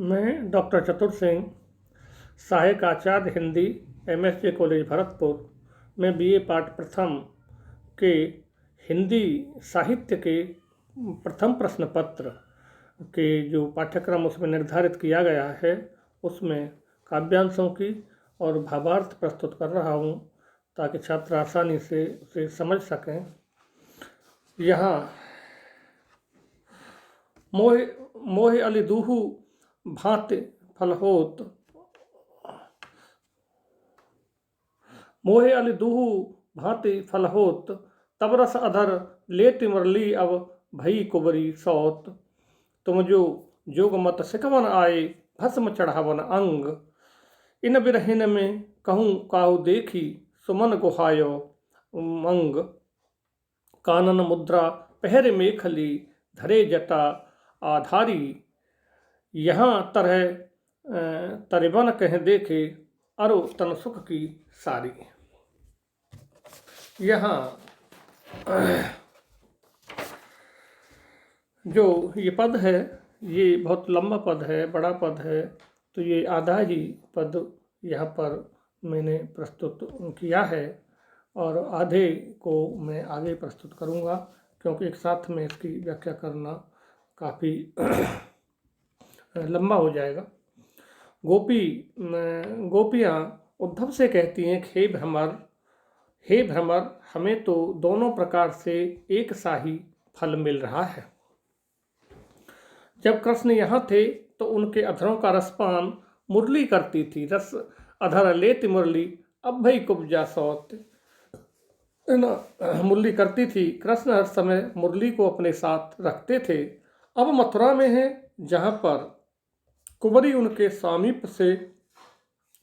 मैं डॉक्टर चतुर सिंह, सहायक आचार्य हिंदी, MSJ कॉलेज भरतपुर में BA पाठ प्रथम के हिंदी साहित्य के प्रथम प्रश्न पत्र के जो पाठ्यक्रम उसमें निर्धारित किया गया है उसमें काव्यांशों की और भावार्थ प्रस्तुत कर रहा हूँ ताकि छात्र आसानी से उसे समझ सकें। यहाँ मोहे मोहे अली दूहू भांति फल होत, मोहे अली दूहू भांति फल होत, तब रस अधर लेति मुरली अब भई कुबरी सौत। तुम जो जोग मत सिकवन आए, भस्म चढ़ावन अंग, इन बिरहिन में कहूँ काहू देखी, सुमन गुहायो मंग। कानन मुद्रा पहरे मेखली, धरे जटा आधारी, यहाँ तरह तरिबन कह देखे, अरु तन सुख की सारी। यहाँ जो ये पद है ये बहुत लंबा पद है, बड़ा पद है, तो ये आधा ही पद यहाँ पर मैंने प्रस्तुत किया है और आधे को मैं आगे प्रस्तुत करूँगा क्योंकि एक साथ में इसकी व्याख्या करना काफ़ी लंबा हो जाएगा। गोपियाँ उद्धव से कहती हैं कि हे भ्रमर, हमें तो दोनों प्रकार से एक सा ही फल मिल रहा है। जब कृष्ण यहाँ थे तो उनके अधरों का रसपान मुरली करती थी, रस अधर लेति मुरली अब भई कुब्जा सौत। मुरली करती थी, कृष्ण हर समय मुरली को अपने साथ रखते थे। अब मथुरा में है जहाँ पर कुंवरी उनके सामीप्य से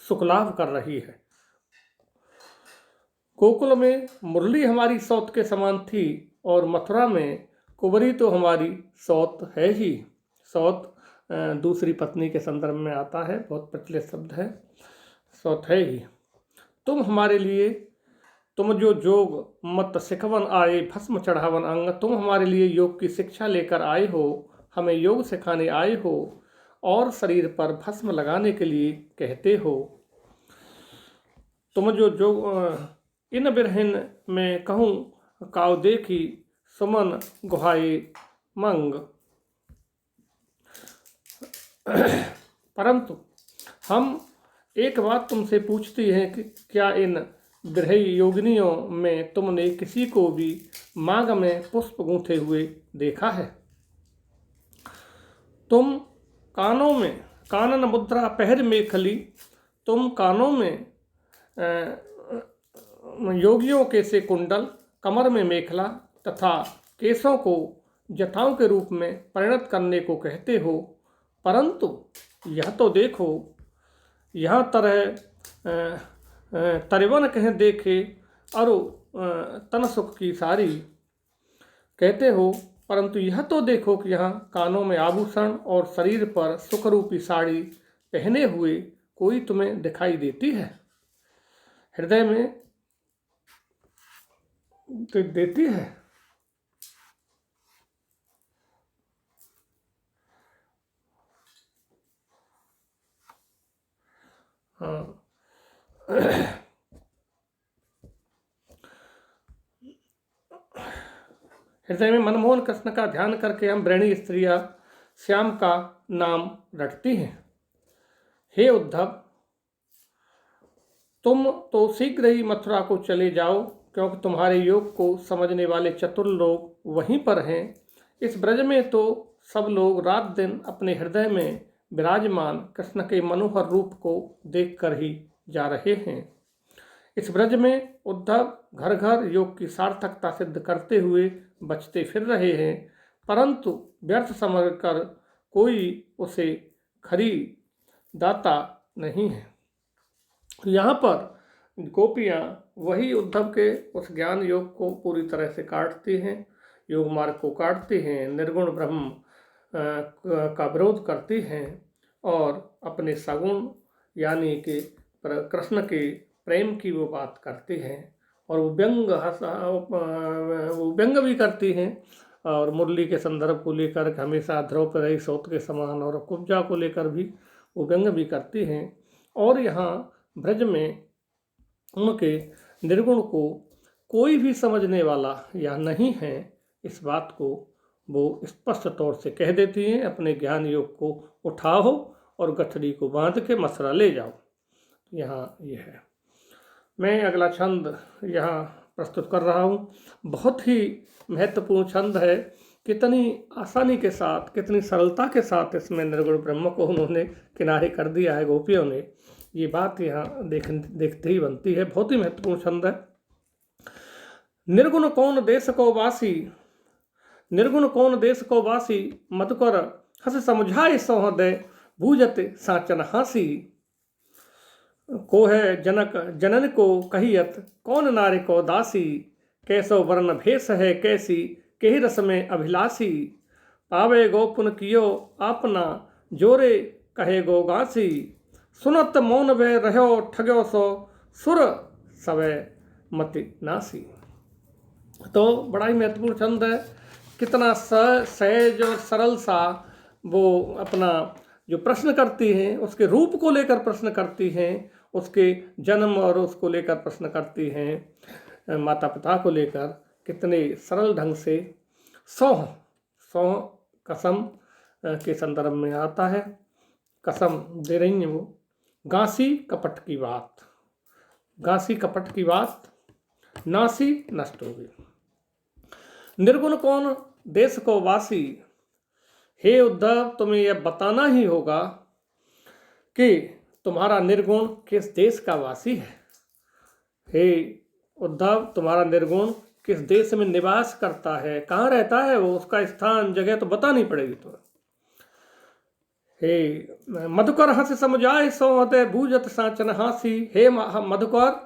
सुखलाभ कर रही है। गोकुल में मुरली हमारी सौत के समान थी और मथुरा में कुंवरी तो हमारी सौत है ही। सौत दूसरी पत्नी के संदर्भ में आता है, बहुत प्रचलित शब्द है, सौत है ही। तुम हमारे लिए, तुम जो जोग मत सिखवन आए, भस्म चढ़ावन अंग, तुम हमारे लिए योग की शिक्षा लेकर आए हो, हमें योग सिखाने आए हो और शरीर पर भस्म लगाने के लिए कहते हो। तुम जो जोग इन बिरहिन में कहूँ काव देखी, सुमन गुहाए मंग। परंतु हम एक बात तुमसे पूछती हैं कि क्या इन बिरही योगिनियों में तुमने किसी को भी मांग में पुष्प गूंथे हुए देखा है? तुम कानों में कानन मुद्रा पहर मेखली, तुम कानों में योगियों के से कुंडल, कमर में मेखला तथा केशों को जटाओं के रूप में परिणत करने को कहते हो। परंतु यह तो देखो, यहाँ तरह तरिवन कह देखे, अरु तन सुख की सारी कहते हो। परंतु यह तो देखो कि यहाँ कानों में आभूषण और शरीर पर सुख रूपी साड़ी पहने हुए कोई तुम्हें दिखाई देती है? हृदय में तो देती है। हाँ हृदय में मनमोहन कृष्ण का ध्यान करके हम ब्रह्मणी स्त्रियां श्याम का नाम रटती हैं। हे उद्धव, तुम तो शीघ्र ही मथुरा को चले जाओ क्योंकि तुम्हारे योग को समझने वाले चतुर लोग वहीं पर हैं। इस ब्रज में तो सब लोग रात दिन अपने हृदय में विराजमान कृष्ण के मनोहर रूप को देखकर ही जा रहे हैं। इस ब्रज में उद्धव घर घर योग की सार्थकता सिद्ध करते हुए बचते फिर रहे हैं, परंतु व्यर्थ समझकर कोई उसे खरीदाता नहीं है। यहाँ पर गोपियाँ वही उद्धव के उस ज्ञान योग को पूरी तरह से काटती हैं, योग मार्ग को काटती हैं, निर्गुण ब्रह्म का विरोध करती हैं और अपने सगुण यानी कि कृष्ण के प्रेम की वो बात करती हैं और वो व्यंग भी करती हैं और मुरली के संदर्भ को लेकर हमेशा ध्रुव पर रही सोत के समान, और कुब्जा को लेकर भी वो व्यंग भी करती हैं। और यहाँ ब्रज में उनके निर्गुण को कोई भी समझने वाला या नहीं है, इस बात को वो स्पष्ट तौर से कह देती हैं। अपने ज्ञान योग को उठाओ और गठरी को बांध के मसरा ले जाओ। यहाँ ये है। मैं अगला छंद यहाँ प्रस्तुत कर रहा हूँ। बहुत ही महत्वपूर्ण छंद है। कितनी आसानी के साथ, कितनी सरलता के साथ इसमें निर्गुण ब्रह्म को उन्होंने किनारे कर दिया है गोपियों ने, ये बात यहाँ देखते ही बनती है। बहुत ही महत्वपूर्ण छंद है। निर्गुण कौन देश को वासी, निर्गुण कौन देश को वासी, मधुकर हस समझाए सोहदय, बूझत साचन हासी। को है जनक जनन को कहियत, कौन नारे को दासी, कैसो वर्ण भेष है कैसी, केहि रस में अभिलाषी। पावे गो पुन कियो आपना, जोरे कहे गो गासी। सुनत मौन वे रहो ठग्यो सो, सुर सवे मति नासी। तो बड़ा ही महत्वपूर्ण छंद है। कितना सहज और सरल सा वो अपना जो प्रश्न करती हैं, उसके रूप को लेकर प्रश्न करती हैं, उसके जन्म और उसको लेकर प्रश्न करती हैं, माता पिता को लेकर कितने सरल ढंग से। सौह सौह कसम के संदर्भ में आता है, कसम दे रही हैं वो। गांसी कपट की बात, गांसी कपट की बात, नासी नष्ट हो गई। निर्गुण कौन देश को वासी, हे उद्धव तुम्हें यह बताना ही होगा कि तुम्हारा निर्गुण किस देश का वासी है। हे उद्धव तुम्हारा निर्गुण किस देश में निवास करता है, कहाँ रहता है वो, उसका स्थान जगह तो बतानी पड़ेगी तुम्हें। हे मधुकर हंस समझाए सोहदय, बूझत साचन हासी। हे मधुकर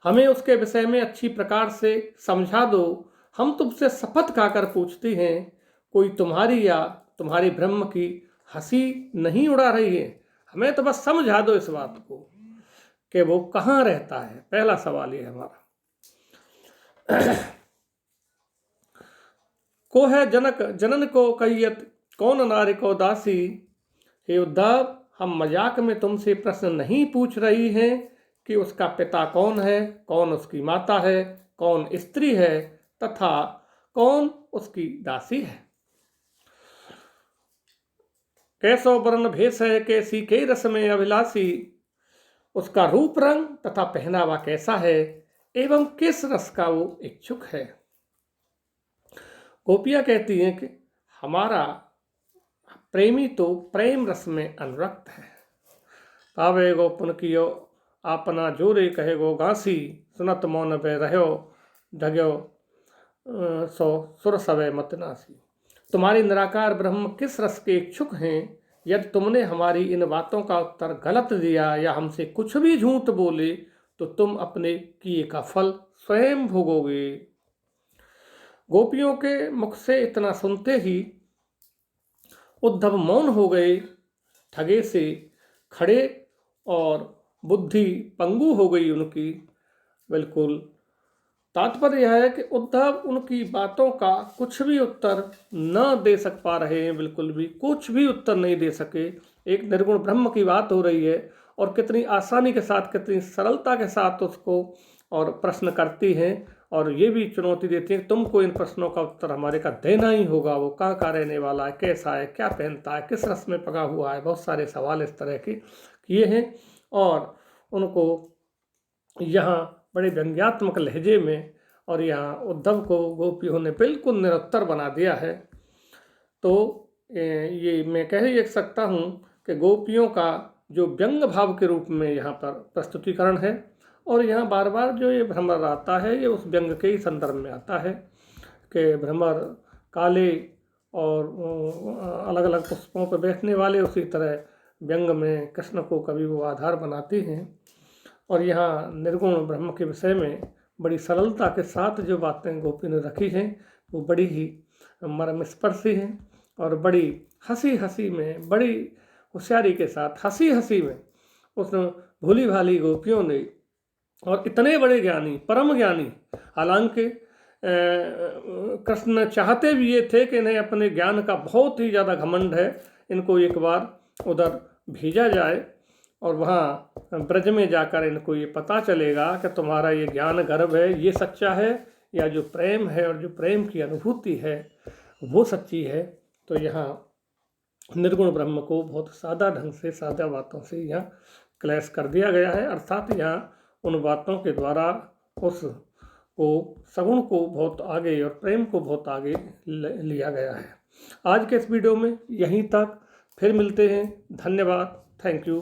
हमें उसके विषय में अच्छी प्रकार से समझा दो। हम तुमसे शपथ खाकर पूछते हैं, कोई तुम्हारी या तुम्हारे ब्रह्म की हंसी नहीं उड़ा रही है। हमें तो बस समझा दो इस बात को कि वो कहाँ रहता है। पहला सवाल ये हमारा। को है जनक जनन को कहियत, कौन नारी को दासी। हे उद्धव हम मजाक में तुमसे प्रश्न नहीं पूछ रही हैं कि उसका पिता कौन है, कौन उसकी माता है, कौन स्त्री है, तथा कौन उसकी दासी है। कैसो वर्ण भेष है कैसी, के रस में अभिलाषी। उसका रूप रंग तथा पहनावा कैसा है, एवं किस रस का वो इच्छुक है। गोपियाँ कहती हैं कि हमारा प्रेमी तो प्रेम रस में अनुरक्त है। पावे गो पुन कियो आपना, जोरे कहे गो गांसी। सुनत मौन पे रहो ढग्यो सो, सुर सवे मत नासी। तुम्हारी निराकार ब्रह्म किस रस के इच्छुक हैं। यदि तुमने हमारी इन बातों का उत्तर गलत दिया या हमसे कुछ भी झूठ बोले तो तुम अपने किए का फल स्वयं भोगोगे। गोपियों के मुख से इतना सुनते ही उद्धव मौन हो गए, ठगे से खड़े, और बुद्धि पंगु हो गई उनकी। बिल्कुल तात्पर्य यह है कि उद्धव उनकी बातों का कुछ भी उत्तर न दे सक पा रहे हैं, बिल्कुल भी कुछ भी उत्तर नहीं दे सके। एक निर्गुण ब्रह्म की बात हो रही है और कितनी आसानी के साथ, कितनी सरलता के साथ उसको और प्रश्न करती हैं, और ये भी चुनौती देती है कि तुमको इन प्रश्नों का उत्तर हमारे का देना ही होगा। वो कहाँ का रहने वाला है, कैसा है, क्या पहनता है, किस रस में पका हुआ है, बहुत सारे सवाल इस तरह के किए हैं। और उनको यहाँ बड़े व्यंग्यात्मक लहजे में और यहाँ उद्धव को गोपियों ने बिल्कुल निरुत्तर बना दिया है। तो ये मैं कह ही सकता हूँ कि गोपियों का जो व्यंग भाव के रूप में यहाँ पर प्रस्तुतिकरण है, और यहाँ बार बार जो ये भ्रमर आता है ये उस व्यंग के ही संदर्भ में आता है कि भ्रमर काले और अलग अलग पुष्पों पर बैठने वाले, उसी तरह व्यंग में कृष्ण को कभी वो आधार बनाती हैं। और यहाँ निर्गुण ब्रह्म के विषय में बड़ी सरलता के साथ जो बातें गोपी ने रखी हैं वो बड़ी ही मर्मस्पर्शी हैं, और बड़ी हंसी हंसी में, बड़ी होशियारी के साथ हंसी हंसी में उस भोली भाली गोपियों ने, और इतने बड़े ज्ञानी, परम ज्ञानी, हालांकि कृष्ण चाहते भी ये थे कि इन्हें अपने ज्ञान का बहुत ही ज़्यादा घमंड है, इनको एक बार उधर भेजा जाए और वहाँ ब्रज में जाकर इनको ये पता चलेगा कि तुम्हारा ये ज्ञान गर्भ है ये सच्चा है, या जो प्रेम है और जो प्रेम की अनुभूति है वो सच्ची है। तो यहाँ निर्गुण ब्रह्म को बहुत सादा ढंग से, सादा बातों से यहाँ क्लैश कर दिया गया है, अर्थात यहाँ उन बातों के द्वारा उस को सगुण को बहुत आगे और प्रेम को बहुत आगे लिया गया है। आज के इस वीडियो में यहीं तक, फिर मिलते हैं। धन्यवाद, थैंक यू।